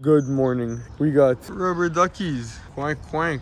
Good morning. We got rubber duckies. Quank quank.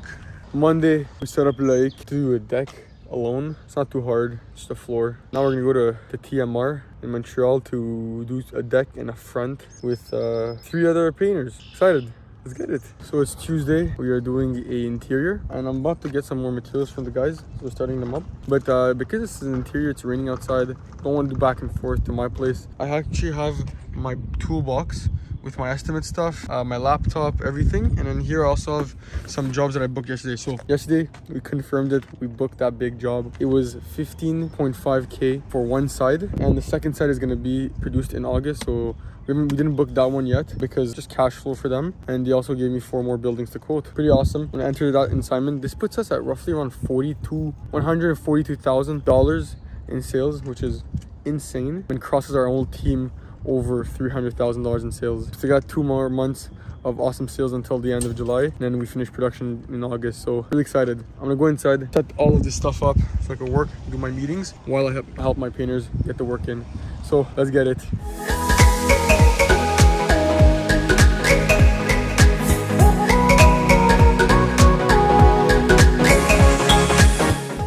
Monday, we set up like to do a deck alone. It's not too hard, just a floor. Now we're gonna go to the TMR in Montreal to do a deck and a front with 3 other painters. Excited. Let's get it. So it's Tuesday. We are doing a interior and I'm about to get some more materials from the guys. So we're starting them up. But because this is an interior, it's raining outside. Don't want to do back and forth to my place. I actually have my toolbox with my estimate stuff, my laptop, everything. And then here I also have some jobs that I booked yesterday. So yesterday we confirmed it. We booked that big job. It was 15.5K for one side. And the second side is gonna be produced in August. So we didn't book that one yet because just cash flow for them. And they also gave me 4 more buildings to quote. Pretty awesome. When I entered that in Simon, this puts us at roughly around $142,000 in sales, which is insane. And crosses our whole team over $300,000 in sales. So we got 2 more months of awesome sales until the end of July, and then we finish production in August. So really excited. I'm gonna go inside, set all of this stuff up so I can work, do my meetings while I help my painters get the work in. So let's get it.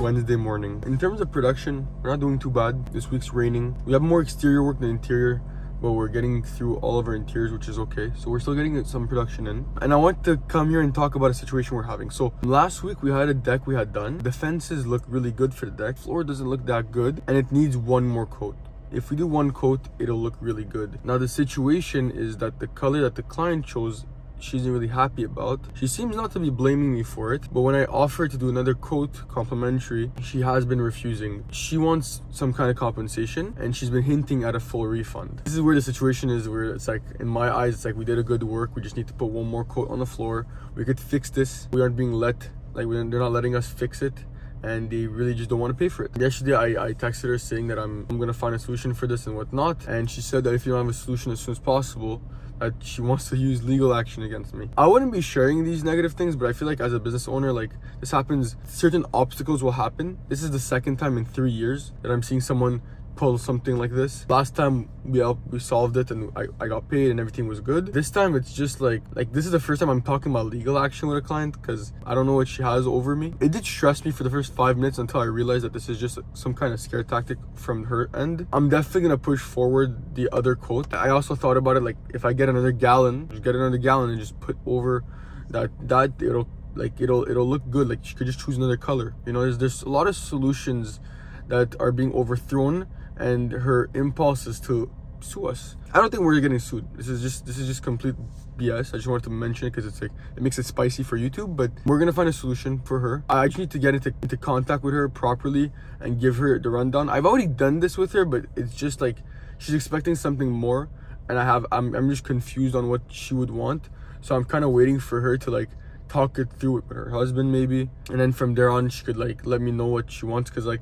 Wednesday morning. In terms of production, we're not doing too bad. This week's raining. We have more exterior work than interior, but we're getting through all of our interiors, which is okay. So we're still getting some production in. And I want to come here and talk about a situation we're having. So last week we had a deck we had done. The fences look really good for the deck. Floor doesn't look that good and it needs 1 more coat. If we do 1 coat, it'll look really good. Now the situation is that the color that the client chose, she isn't really happy about. She seems not to be blaming me for it, but when I offer to do another coat complimentary, she has been refusing. She wants some kind of compensation and she's been hinting at a full refund. This is where the situation is, where it's like, in my eyes, it's like we did a good work. We just need to put 1 more coat on the floor. We could fix this. We aren't being they're not letting us fix it, and they really just don't want to pay for it. Yesterday I texted her saying that I'm gonna find a solution for this and whatnot, and she said that if you don't have a solution as soon as possible, that she wants to use legal action against me. I wouldn't be sharing these negative things, but I feel like as a business owner, like, this happens, certain obstacles will happen. This is the 2nd time in 3 years that I'm seeing someone pull something like this. Last time we solved it and I got paid and everything was good. This time it's just like this is the first time I'm talking about legal action with a client because I don't know what she has over me. It did stress me for the first 5 minutes until I realized that this is just some kind of scare tactic from her end. I'm definitely gonna push forward the other quote. I also thought about it, like, if I get another gallon, just get another gallon and just put over that it'll look good. Like, she could just choose another color. You know, there's a lot of solutions that are being overthrown, and her impulse is to sue us. I don't think we're getting sued. This is just complete BS. I just wanted to mention it because it's like, it makes it spicy for YouTube, but we're gonna find a solution for her. I just need to get into contact with her properly and give her the rundown. I've already done this with her, but it's just like she's expecting something more, and I'm just confused on what she would want. So I'm kind of waiting for her to like talk it through with her husband maybe, and then from there on she could like let me know what she wants, because like,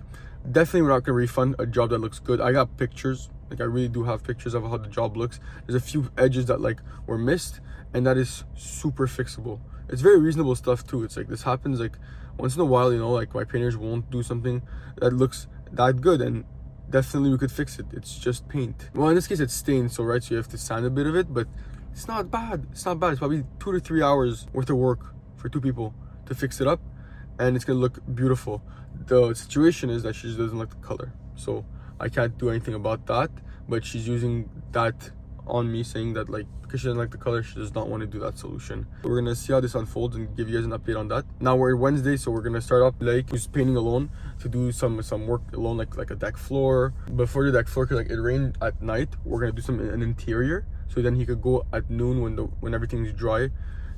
definitely we're not gonna refund a job that looks good. I got pictures, like I really do have pictures of how the job looks. There's a few edges that like were missed, and that is super fixable. It's very reasonable stuff too. It's like, this happens like once in a while, you know, like my painters won't do something that looks that good, and definitely we could fix it. It's just paint. Well, in this case it's stained, so right, so you have to sand a bit of it, but it's not bad. It's not bad. It's probably 2 to 3 hours worth of work for 2 people to fix it up, and it's gonna look beautiful. The situation is that she just doesn't like the color, so I can't do anything about that, but she's using that on me, saying that like, because she doesn't like the color, she does not want to do that solution. We're gonna see how this unfolds and give you guys an update on that. Now we're Wednesday, so we're gonna start off like who's painting alone to do some work alone, like a deck floor. Before the deck floor, cause like it rained at night, we're gonna do an interior, so then he could go at noon when everything's dry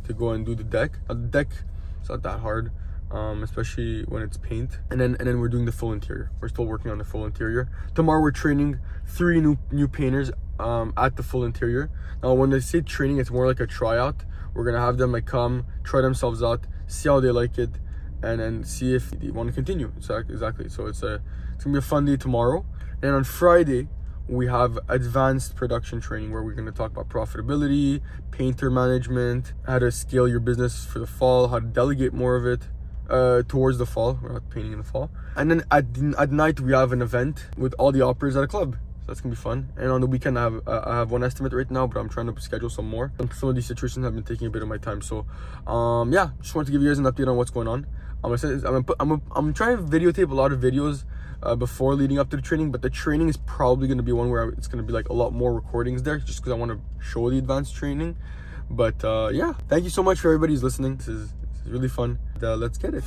to go and do the deck. Now, the deck, it's not that hard, especially when it's paint, and then we're doing the full interior. We're still working on the full interior. Tomorrow we're training 3 new painters at the full interior. Now when they say training, it's more like a tryout. We're gonna have them like come try themselves out, see how they like it, and then see if they want to continue. Exactly. So it's gonna be a fun day tomorrow. And on Friday we have advanced production training, where we're going to talk about profitability, painter management, how to scale your business for the fall, how to delegate more of it towards the fall. We're not painting in the fall. And then at night we have an event with all the operators at a club. that's gonna be fun. And on the weekend, I have one estimate right now, but I'm trying to schedule some more. Some of these situations have been taking a bit of my time. So, yeah, just wanted to give you guys an update on what's going on. I'm trying to videotape a lot of videos before leading up to the training, but the training is probably going to be one where it's going to be like a lot more recordings there, just because I want to show the advanced training. But yeah, thank you so much for everybody who's listening. This is really fun. Let's get it.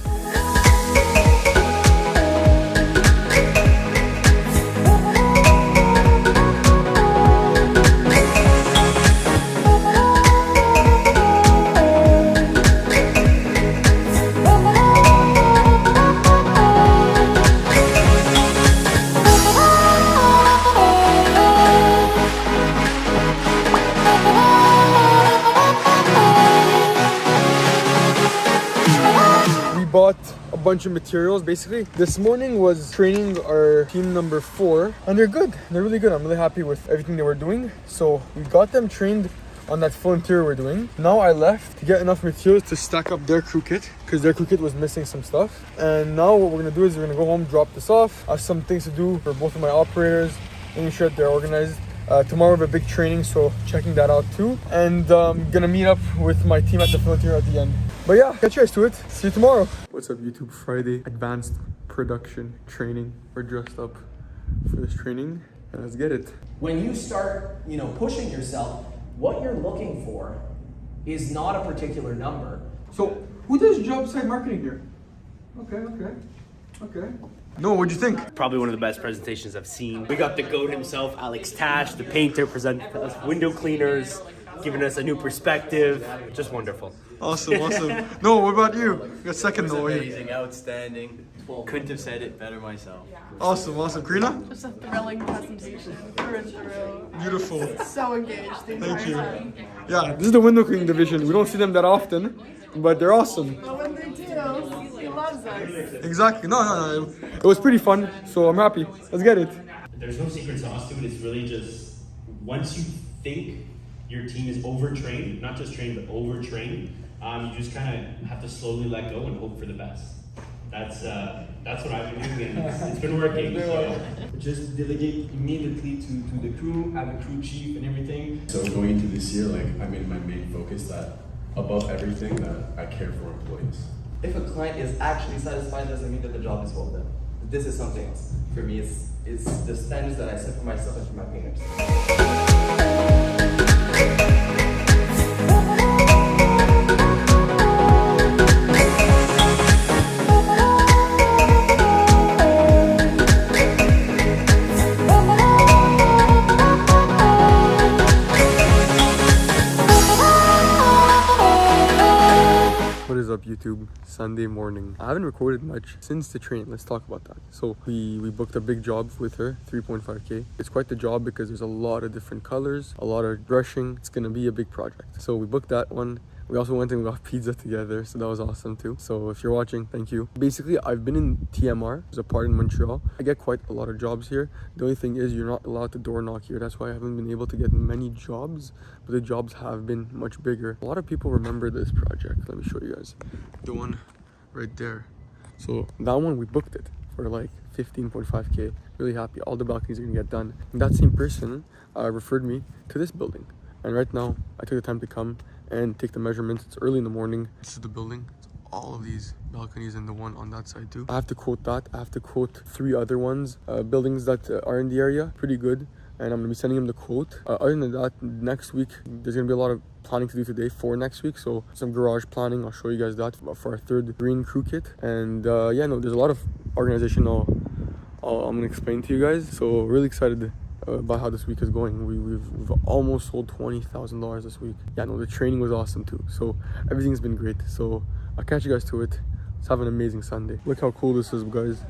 Bought a bunch of materials. Basically, this morning was training our team number 4, and they're good. They're really good. I'm really happy with everything they were doing. So we got them trained on that full interior we're doing. Now I left to get enough materials to stack up their crew kit, because their crew kit was missing some stuff. And now what we're gonna do is we're gonna go home, drop this off. I have some things to do for both of my operators, making sure that they're organized. Tomorrow we have a big training, so checking that out too. And I'm gonna meet up with my team at the full interior at the end. But yeah, get yours to it. See you tomorrow. What's up, YouTube? Friday, advanced production training. We're dressed up for this training, and let's get it. When you start, pushing yourself, what you're looking for is not a particular number. So, who does job site marketing here? Okay. No, what'd you think? Probably one of the best presentations I've seen. We got the GOAT himself, Alex Tash, the painter, present us window cleaners, giving us a new perspective. Just wonderful. Awesome. No, what about you? You got second though. Amazing, outstanding. Couldn't have said it better myself. Awesome. Karina? Just a thrilling presentation, through and through. Beautiful. So engaged the entire Thank you. time. Yeah, this is the window cleaning division. We don't see them that often, but they're awesome. But when they do, he loves us. Exactly. No. It was pretty fun, so I'm happy. Let's get it. There's no secret sauce to it. It's really just once you think your team is overtrained, not just trained, but overtrained, you just kind of have to slowly let go and hope for the best. That's what I've been doing, and it's been working. So. Just delegate immediately to the crew, have a crew chief and everything. So going into this year, I made my main focus that above everything that I care for employees. If a client is actually satisfied, doesn't mean that the job is well done. This is something else. For me, it's the standards that I set for myself and for my painters. Up YouTube, Sunday morning. I haven't recorded much since the train. Let's talk about that. So we booked a big job with her, 3.5k. It's quite the job because there's a lot of different colors, a lot of brushing. It's gonna be a big project. So we booked that one. We also went and we got pizza together, so that was awesome too. So if you're watching, thank you. Basically, I've been in TMR, there's a part in Montreal. I get quite a lot of jobs here. The only thing is you're not allowed to door knock here. That's why I haven't been able to get many jobs, but the jobs have been much bigger. A lot of people remember this project. Let me show you guys. The one right there. So that one, we booked it for like 15.5k. Really happy. All the balconies are gonna get done. And that same person referred me to this building. And right now, I took the time to come and take the measurements. It's early in the morning. This is the building. It's all of these balconies and the one on that side too. I have to quote that. I have to quote 3 other ones, buildings that are in the area. Pretty good. And I'm gonna be sending him the quote. Other than that, next week, there's gonna be a lot of planning to do today for next week. So some garage planning. I'll show you guys that for our 3rd green crew kit. And yeah, no, there's a lot of organization I'm gonna explain to you guys. So really excited about how this week is going. We've almost sold $20,000 this week. Yeah, no, the training was awesome too. So everything's been great. So I'll catch you guys to it. Let's have an amazing Sunday. Look how cool this is, guys.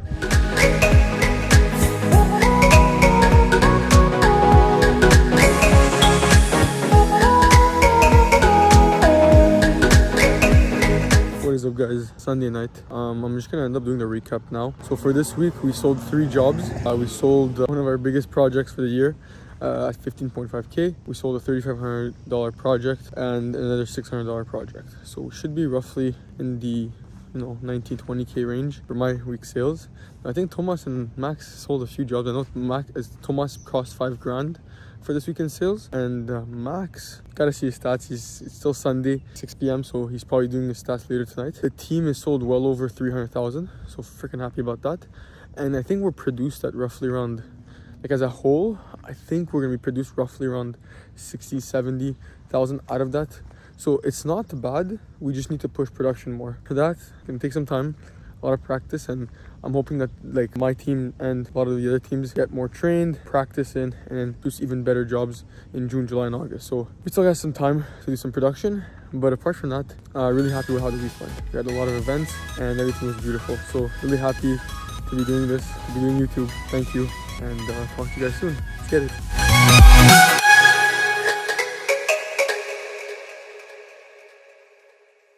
What is up, guys? Sunday night. I'm just gonna end up doing the recap now. So for this week, we sold 3 jobs. We sold one of our biggest projects for the year at 15.5k. We sold a $3,500 project and another $600 project. So we should be roughly in the 19-20K range for my week sales. I think Thomas and Max sold a few jobs. I know Thomas crossed 5 grand for this weekend sales, and Max, gotta see his stats. It's still Sunday, 6 p.m, so he's probably doing his stats later tonight. The team is sold well over 300,000, so freaking happy about that. And I think we're produced at roughly around, like as a whole, I think we're gonna be produced roughly around 60,000-70,000 out of that. So it's not bad. We just need to push production more. For that, it's gonna take some time, a lot of practice, and I'm hoping that like my team and a lot of the other teams get more trained, practice in, and then do even better jobs in June, July, and August. So we still got some time to do some production, but apart from that, really happy with how the week went. We had a lot of events and everything was beautiful. So really happy to be doing this, to be doing YouTube. Thank you, and talk to you guys soon. Let's get it.